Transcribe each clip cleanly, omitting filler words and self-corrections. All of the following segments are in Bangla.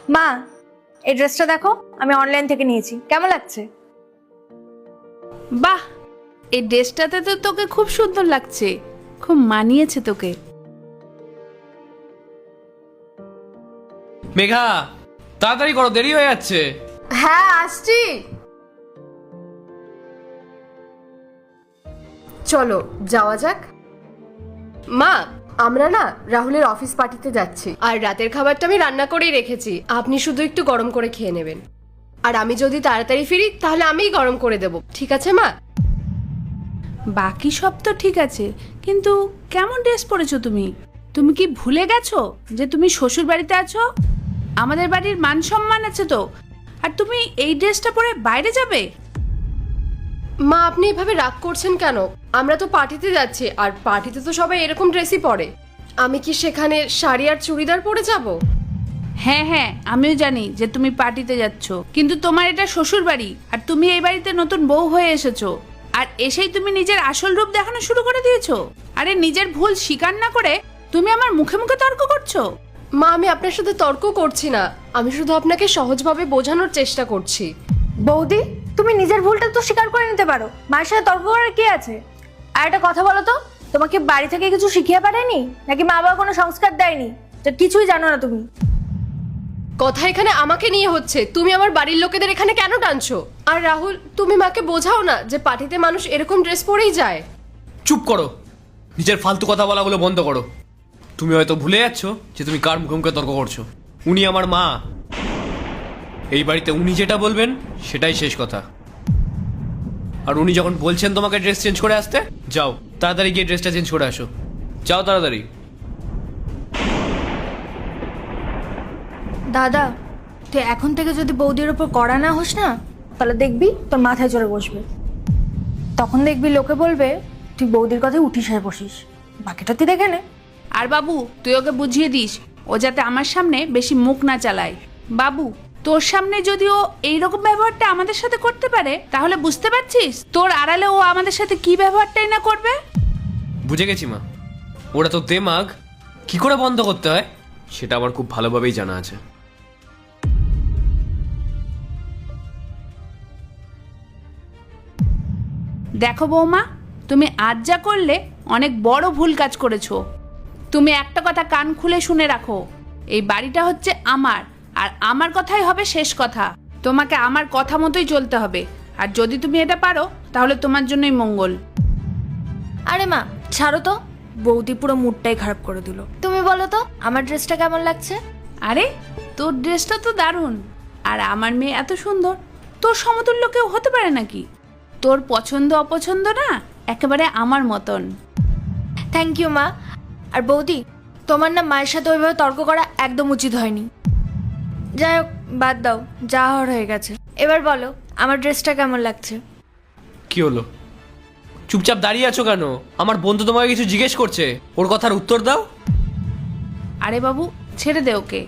মা, এই ড্রেসটা দেখো, আমি অনলাইন থেকে নিয়েছি, কেমন লাগছে? বাহ, এই ড্রেসটাতে তো তোকে খুব সুন্দর লাগছে, খুব মানিয়েছে তোকে। মেঘা, তাড়াতাড়ি করো, দেরি হয়ে যাচ্ছে। হ্যাঁ আসছি। চলো যাওয়া যাক। মা, আমরা না রাহুলের অফিস পার্টিতে যাচ্ছি, আর রাতের খাবারটা আমি রান্না করেই রেখেছি, আপনি শুধু একটু গরম করে খেয়ে নেবেন। আর আমি যদি তাড়াতাড়ি ফিরি তাহলে আমিই গরম করে দেব, ঠিক আছে মা? বাকি সব তো ঠিক আছে, কিন্তু কেমন ড্রেস পরেছো তুমি? তুমি কি ভুলে গেছো যে তুমি শ্বশুর বাড়িতে আছো? আমাদের বাড়ির মান সম্মান আছে তো, আর তুমি এই ড্রেসটা পরে বাইরে যাবে? মা, আপনি এভাবে রাগ করছেন কেন? আমরা তো পার্টিতে যাচ্ছি, আর পার্টিতে তো সবাই এরকম ড্রেসই পরে। আমি কি সেখানে শাড়ি আর চুড়িদার পরে যাব? হ্যাঁ হ্যাঁ, আমিও জানি যে তুমি পার্টিতে যাচ্ছ, কিন্তু তোমার এটা শ্বশুর বাড়ি, আর তুমি এই বাড়িতে নতুন বউ হয়ে এসেছো, আর এসেই তুমি নিজের আসল রূপ দেখানো শুরু করে দিয়েছো। আরে নিজের ভুল স্বীকার না করে তুমি আমার মুখে মুখে তর্ক করছো। মা, আমি আপনার সাথে তর্ক করছি না, আমি শুধু আপনাকে সহজভাবে বোঝানোর চেষ্টা করছি। বৌদি, তুমি নিজের ভুলটা তো স্বীকার করে নিতে পারো, মায়ের সাথে তর্ক করার কি আছে? আর একটা কথা বলো তো, তোমাকে বাড়ি থেকে কিছু শিখিয়ে পাঠায়নি, নাকি মা বাবা কোনো সংস্কার দেয়নি? তো কিছুই জানো না তুমি। কথা এখানে আমাকে নিয়ে হচ্ছে, তুমি আমার বাড়ির লোকেদের এখানে কেন টানছো? আর রাহুল, তুমি মাকে বোঝাও না যে পার্টিতে মানুষ এরকম ড্রেস পরেই যায়। চুপ করো, নিজের ফালতু কথা বলাগুলো বন্ধ করো। তুমি হয়তো ভুলে যাচ্ছ যে তুমি কার মুখে মুখে তর্ক করছো। উনি আমার মা, এই বাড়িতে উনি যেটা বলবেন সেটাই শেষ কথা। আর উনি যখন বলছেন তোমাকে ড্রেস চেঞ্জ করে আসতে, যাও তাড়াতাড়ি গিয়ে ড্রেসটা চেঞ্জ করে আসো, যাও তাড়াতাড়ি। দাদা, তুই এখন থেকে যদি বৌদির ওপর কড়া না হোস না, তাহলে দেখবি তোর মাথায় চড়ে বসবে। তখন দেখবি লোকে বলবে তুই বৌদির কথায় উঠিস আর বসিস। বাকিটা তুই দেখে নে। আর বাবু, তুই ওকে বুঝিয়ে দিস ও যাতে আমার সামনে বেশি মুখ না চালায়। বাবু, তোর সামনে যদি ও এইরকম ব্যবহারটা আমাদের সাথে করতে পারে, তাহলে বুঝতে পারছিস তোর আড়ালে ও আমাদের সাথে কি ব্যবহারটাই না করবে। বুঝে গেছি মা, ওরা তো দেমাগ কি করে বন্ধ করতে হয় সেটা আমার খুব ভালোভাবেই জানা আছে। দেখো বৌমা, তুমি আজ যা করলে অনেক বড় ভুল কাজ করেছো। তুমি একটা কথা কান খুলে শুনে রাখো, এই বাড়িটা হচ্ছে আমার, আর আমার কথাই হবে শেষ কথা। তোমাকে আমার কথা মতোই চলতে হবে, আর যদি তুমি এটা পারো তাহলে তোমার জন্যই মঙ্গল। আরে মা, ছাড়ো তো, বৌদি পুরো মুডটাই খারাপ করে দিল। তুমি বলো তো আমার ড্রেসটা কেমন লাগছে? আরে তোর ড্রেসটা তো দারুণ, আর আমার মেয়ে এত সুন্দর, তোর সমতুল্য কেউ হতে পারে নাকি? তোর পছন্দ অপছন্দ না একেবারে আমার মতন। থ্যাংক ইউ মা। আর বৌদি, তোমার না মায়ের সাথে ওইভাবে তর্ক করা একদম উচিত হয়নি। যাই হোক, বাদ দাও, যা হওয়ার হয়ে গেছে। এবার বলো আমার ড্রেসটা কেমন লাগছে? কি হলো, চুপচাপ দাঁড়িয়ে আছো কেন? আমার বন্ধু তোমাকে কিছু জিজ্ঞেস করছে, ওর কথার উত্তর দাও। আরে বাবু, ছেড়ে দে ওকে,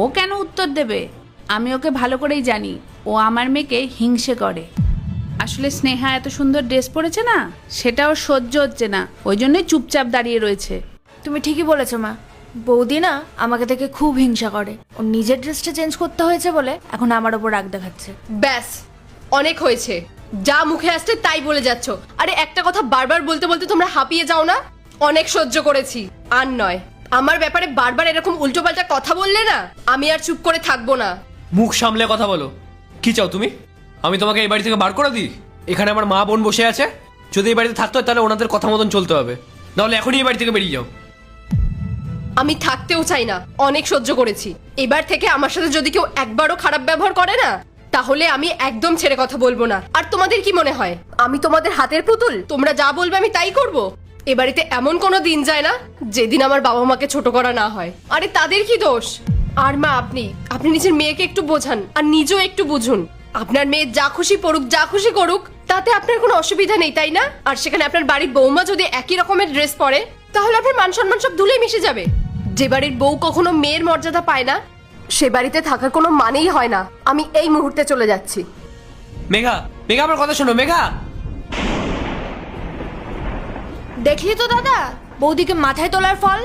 ও কেন উত্তর দেবে? আমি ওকে ভালো করেই জানি, ও আমার মেয়েকে হিংসে করে। আসলে স্নেহা এত সুন্দর ড্রেস পরেছে না, সেটা ওর সহ্য হচ্ছে না, ওই জন্যই চুপচাপ দাঁড়িয়ে রয়েছে। তুমি ঠিকই বলেছো মা, বৌদি না আমাকে দেখে খুব হিংসা করে। ওর নিজের ড্রেসটা চেঞ্জ করতে হয়েছে বলে এখন আমার ওপর রাগ দেখাচ্ছে। ব্যাস, অনেক হয়েছে, যা মুখে আসছে তাই বলে যাচ্ছ। আরে একটা কথা বারবার বলতে বলতে তোমরা হাঁপিয়ে যাও না? অনেক সহ্য করেছি, আর নয়। আমার ব্যাপারে বারবার এরকম উল্টোপাল্টা কথা বললে না, আমি আর চুপ করে থাকবো না। মুখ সামলে কথা বলো। কি চাও তুমি? আমি তোমাকে এই বাড়ি থেকে বার করে দিই? এখানে আমার মা বোন বসে আছে, যদি এই বাড়িতে থাকতে হয় তাহলে ওনাদের কথা মতন চলতে হবে, নাহলে এখনই এই বাড়ি থেকে বেরিয়ে যাও। আমি থাকতেও চাই না, অনেক সহ্য করেছি। এবার থেকে আমার সাথে যদি কেউ একবারও খারাপ ব্যবহার করে না, তাহলে আমি একদম ছেড়ে কথা বলবো না। আর তোমাদের কি মনে হয় আমি তোমাদের হাতের পুতুল? তোমরা যা বলবে আমি তাই করব? এ বাড়িতে এমন কোনো দিন যায় না যেদিন আমার বাবা মাকে ছোট করা না হয়। আরে তাদের কি দোষ? আর মা, আপনি নিজের মেয়েকে একটু বোঝান, আর নিজেও একটু বুঝুন। আপনার মেয়ে যা খুশি পড়ুক, যা খুশি করুক, তাতে আপনার কোনো অসুবিধা নেই, তাই না? আর সেখানে আপনার বাড়ির বৌমা যদি একই রকমের ড্রেস পরে, তাহলে আপনার মান সম্মান সব ধুলে মিশে যাবে। যে বাড়ির বউ কখনো মেয়ের মর্যাদা পায় না, সে বাড়িতে থাকার কোনো মানেই হয় না। আমি এই মুহূর্তে চলে যাচ্ছি। মেঘা, মেঘা আমার কথা শোনো। মেঘা, দেখলি তো দাদা, বৌদিকে মাথায় তোলার ফল।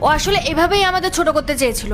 ও আসলে এভাবেই আমাদের ছোট করতে চেয়েছিল।